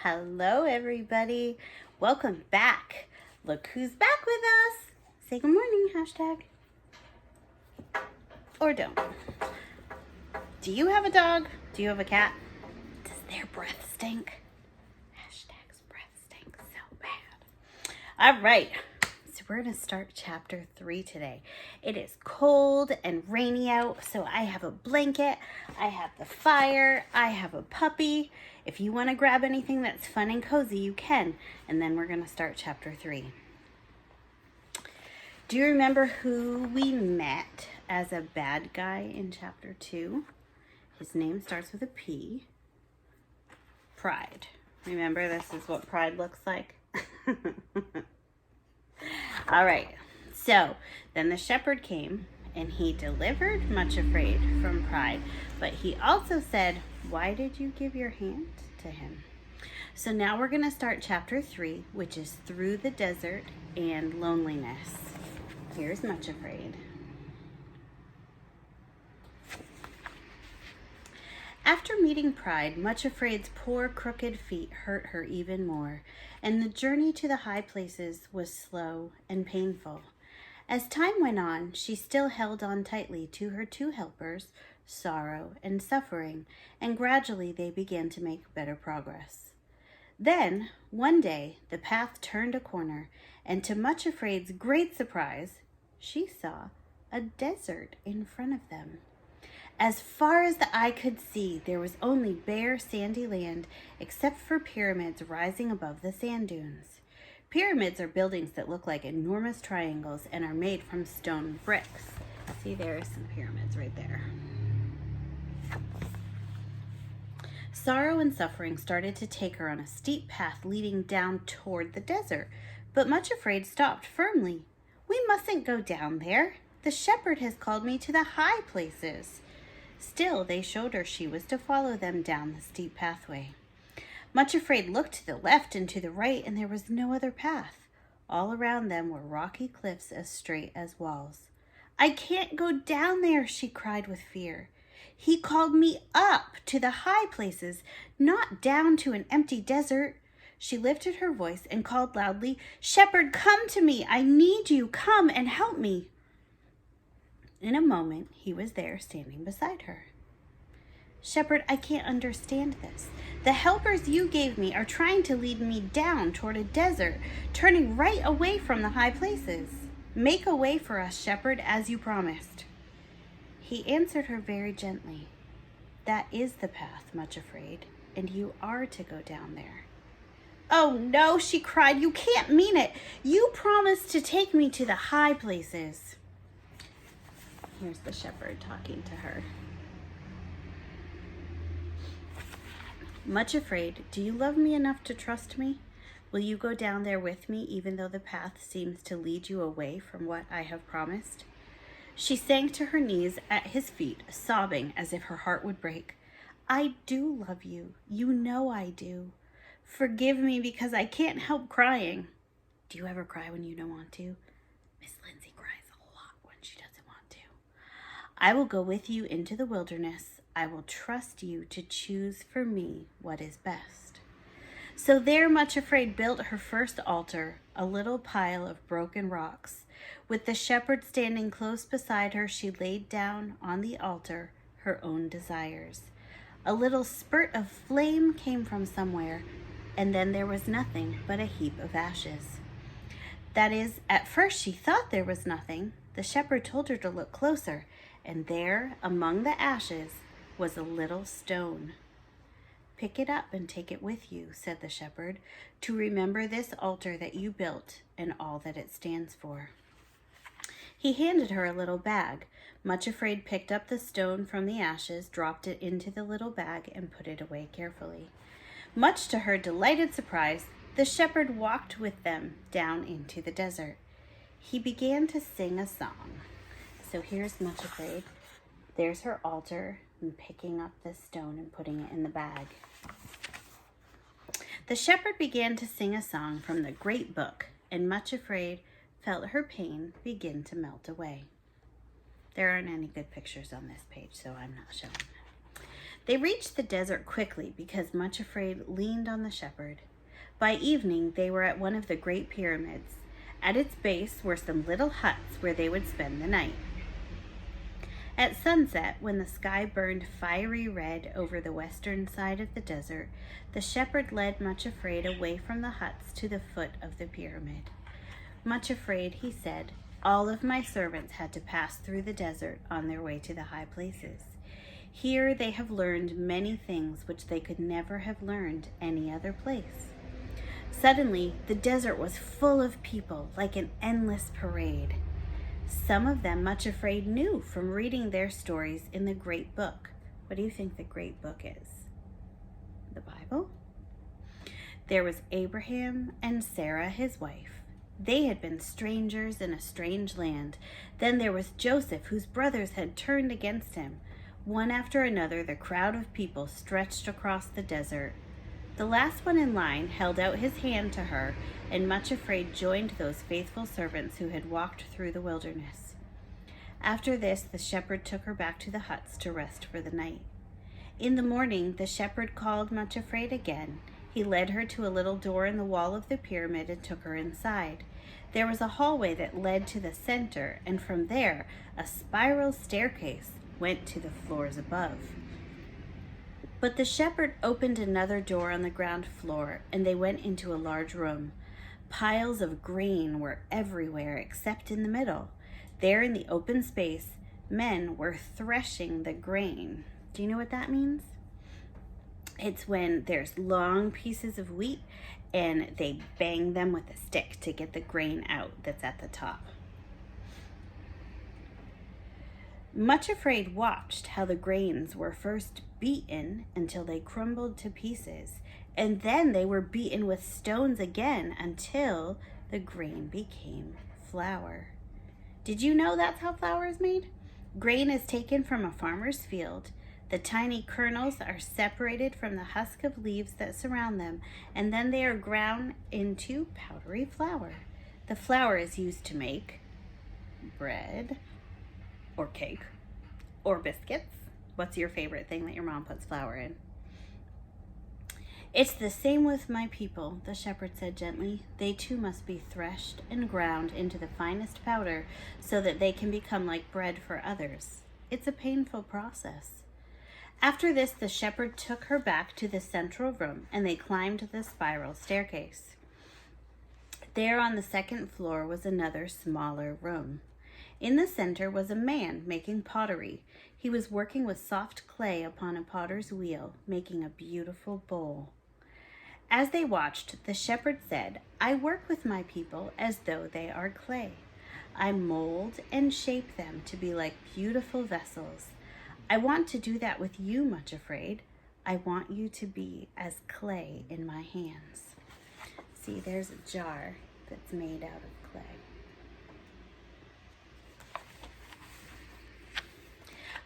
Hello, everybody. Welcome back. Look who's back with us. Say good morning, hashtag. Or don't. Do you have a dog? Do you have a cat? Does their breath stink? Hashtag's breath stinks so bad. All right. So we're going to start chapter 3 today. It is cold and rainy out, so I have a blanket, I have the fire, I have a puppy. If you want to grab anything that's fun and cozy, you can. And then we're going to start chapter 3. Do you remember who we met as a bad guy in chapter 2? His name starts with a P. Pride. Remember, this is what pride looks like? All right, so then the shepherd came and he delivered Much Afraid from Pride, but he also said, why did you give your hand to him? So now we're going to start chapter 3, which is Through the Desert and Loneliness. Here's Much Afraid. After meeting Pride, Much Afraid's poor crooked feet hurt her even more, and the journey to the high places was slow and painful. As time went on, she still held on tightly to her two helpers, Sorrow and Suffering, and gradually they began to make better progress. Then, one day, the path turned a corner, and to Much Afraid's great surprise, she saw a desert in front of them. As far as the eye could see, there was only bare, sandy land, except for pyramids rising above the sand dunes. Pyramids are buildings that look like enormous triangles and are made from stone bricks. See, there are some pyramids right there. Sorrow and Suffering started to take her on a steep path leading down toward the desert, but Much Afraid stopped firmly. We mustn't go down there. The shepherd has called me to the high places. Still, they showed her she was to follow them down the steep pathway. Much Afraid looked to the left and to the right, and there was no other path. All around them were rocky cliffs as straight as walls. I can't go down there, she cried with fear. He called me up to the high places, not down to an empty desert. She lifted her voice and called loudly, Shepherd, come to me. I need you. Come and help me. In a moment, he was there standing beside her. Shepherd, I can't understand this. The helpers you gave me are trying to lead me down toward a desert, turning right away from the high places. Make a way for us, Shepherd, as you promised. He answered her very gently. That is the path, Much Afraid, and you are to go down there. Oh no, she cried, you can't mean it. You promised to take me to the high places. Here's the shepherd talking to her. Much Afraid, do you love me enough to trust me? Will you go down there with me even though the path seems to lead you away from what I have promised? She sank to her knees at his feet, sobbing as if her heart would break. I do love you. You know I do. Forgive me because I can't help crying. Do you ever cry when you don't want to? Miss Lindsay cries a lot when she doesn't want to. I will go with you into the wilderness. I will trust you to choose for me what is best. So there Much Afraid built her first altar, a little pile of broken rocks. With the shepherd standing close beside her, she laid down on the altar her own desires. A little spurt of flame came from somewhere, and then there was nothing but a heap of ashes. That is, at first she thought there was nothing. The shepherd told her to look closer, and there, among the ashes, was a little stone. Pick it up and take it with you, said the shepherd, to remember this altar that you built and all that it stands for. He handed her a little bag. Much Afraid picked up the stone from the ashes, dropped it into the little bag, and put it away carefully. Much to her delighted surprise, the shepherd walked with them down into the desert. He began to sing a song. So here's Much Afraid. There's her altar, and picking up this stone and putting it in the bag. The shepherd began to sing a song from the great book, and Much Afraid felt her pain begin to melt away. There aren't any good pictures on this page, so I'm not showing them. They reached the desert quickly because Much Afraid leaned on the shepherd. By evening, they were at one of the great pyramids. At its base were some little huts where they would spend the night. At sunset, when the sky burned fiery red over the western side of the desert, the shepherd led Much Afraid away from the huts to the foot of the pyramid. Much afraid, he said, all of my servants had to pass through the desert on their way to the high places. Here they have learned many things which they could never have learned any other place. Suddenly, the desert was full of people, like an endless parade. Some of them Much Afraid knew from reading their stories in the Great Book. What do you think the Great Book is? The Bible? There was Abraham and Sarah, his wife. They had been strangers in a strange land. Then there was Joseph, whose brothers had turned against him. One after another, the crowd of people stretched across the desert. The last one in line held out his hand to her, and Much Afraid joined those faithful servants who had walked through the wilderness. After this, the shepherd took her back to the huts to rest for the night. In the morning, the shepherd called Much Afraid again. He led her to a little door in the wall of the pyramid and took her inside. There was a hallway that led to the center, and from there, a spiral staircase went to the floors above. But the shepherd opened another door on the ground floor, and they went into a large room. Piles of grain were everywhere except in the middle. There in the open space, men were threshing the grain. Do you know what that means? It's when there's long pieces of wheat and they bang them with a stick to get the grain out that's at the top. Much Afraid watched how the grains were first beaten until they crumbled to pieces, and then they were beaten with stones again until the grain became flour. Did you know that's how flour is made? Grain is taken from a farmer's field. The tiny kernels are separated from the husk of leaves that surround them, and then they are ground into powdery flour. The flour is used to make bread, or cake, or biscuits. What's your favorite thing that your mom puts flour in? It's the same with my people, the shepherd said gently. They too must be threshed and ground into the finest powder so that they can become like bread for others. It's a painful process. After this, the shepherd took her back to the central room, and they climbed the spiral staircase. There on the second floor was another smaller room. In the center was a man making pottery. He was working with soft clay upon a potter's wheel, making a beautiful bowl. As they watched, the shepherd said, I work with my people as though they are clay. I mold and shape them to be like beautiful vessels. I want to do that with you, Much Afraid. I want you to be as clay in my hands. See, there's a jar that's made out of clay.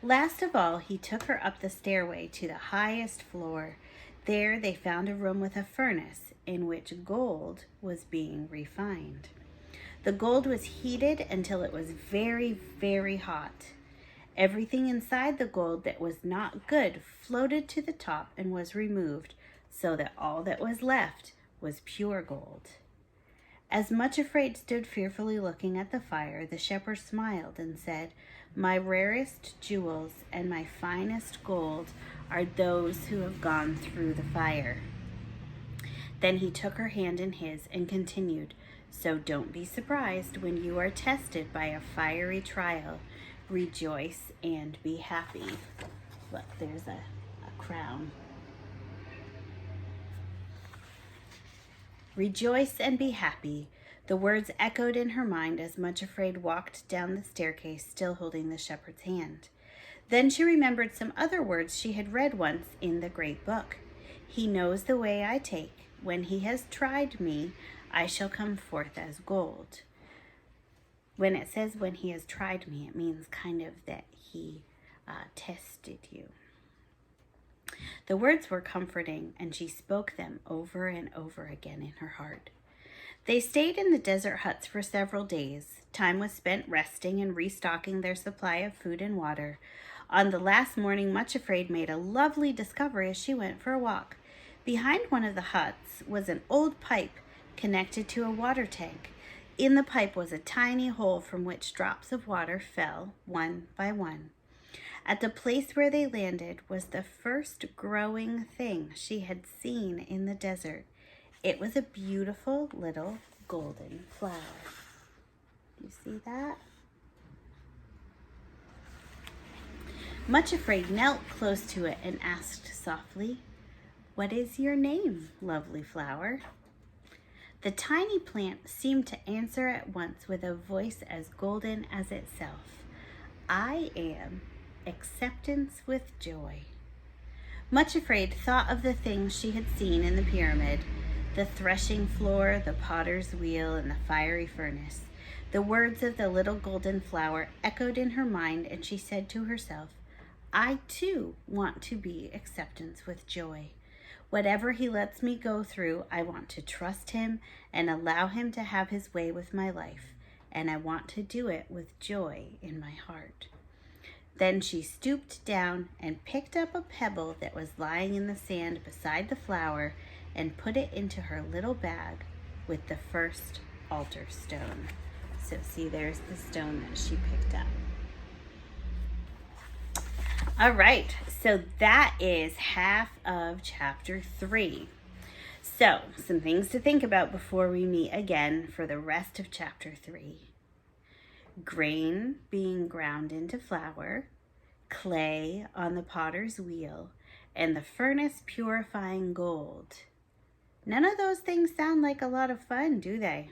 Last of all, he took her up the stairway to the highest floor. There they found a room with a furnace in which gold was being refined. The gold was heated until it was very, very hot. Everything inside the gold that was not good floated to the top and was removed, so that all that was left was pure gold. As Much Afraid stood fearfully looking at the fire, the shepherd smiled and said, My rarest jewels and my finest gold are those who have gone through the fire. Then he took her hand in his and continued, So don't be surprised when you are tested by a fiery trial. Rejoice and be happy. Look, there's a crown. Rejoice and be happy. The words echoed in her mind as Much Afraid walked down the staircase, still holding the shepherd's hand. Then she remembered some other words she had read once in the Great Book. He knows the way I take. When he has tried me, I shall come forth as gold. When it says when he has tried me, it means kind of that he tested you. The words were comforting, and she spoke them over and over again in her heart. They stayed in the desert huts for several days. Time was spent resting and restocking their supply of food and water. On the last morning, Much Afraid made a lovely discovery as she went for a walk. Behind one of the huts was an old pipe connected to a water tank. In the pipe was a tiny hole from which drops of water fell one by one. At the place where they landed was the first growing thing she had seen in the desert. It was a beautiful little golden flower. You see that? Much Afraid knelt close to it and asked softly, "What is your name, lovely flower?" The tiny plant seemed to answer at once with a voice as golden as itself. "I am Acceptance with Joy." Much Afraid thought of the things she had seen in the pyramid, the threshing floor, the potter's wheel, and the fiery furnace. The words of the little golden flower echoed in her mind, and she said to herself, "I too want to be Acceptance with Joy. Whatever he lets me go through, I want to trust him and allow him to have his way with my life, and I want to do it with joy in my heart." Then she stooped down and picked up a pebble that was lying in the sand beside the flower and put it into her little bag with the first altar stone. So see, there's the stone that she picked up. All right, so that is half of chapter 3. So, some things to think about before we meet again for the rest of chapter 3. Grain being ground into flour, clay on the potter's wheel, and the furnace purifying gold. None of those things sound like a lot of fun, do they?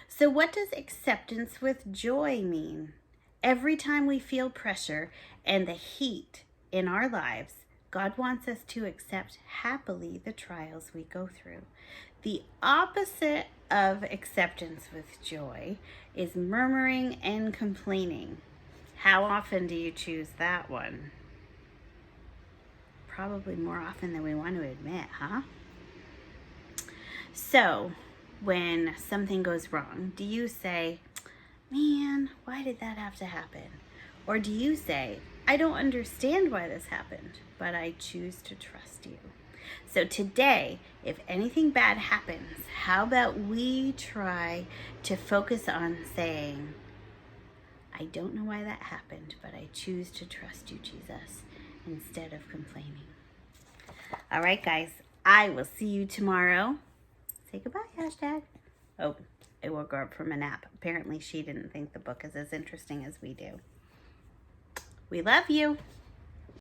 So what does acceptance with joy mean? Every time we feel pressure and the heat in our lives, God wants us to accept happily the trials we go through. The opposite of acceptance with joy is murmuring and complaining. How often do you choose that one? Probably more often than we want to admit, huh? So, when something goes wrong, do you say, "Man, why did that have to happen?" Or do you say, "I don't understand why this happened, but I choose to trust you"? So today, if anything bad happens, how about we try to focus on saying, "I don't know why that happened, but I choose to trust you, Jesus," instead of complaining. All right, guys, I will see you tomorrow. Say goodbye, hashtag. Oh, I woke her up from a nap. Apparently she didn't think the book is as interesting as we do. We love you.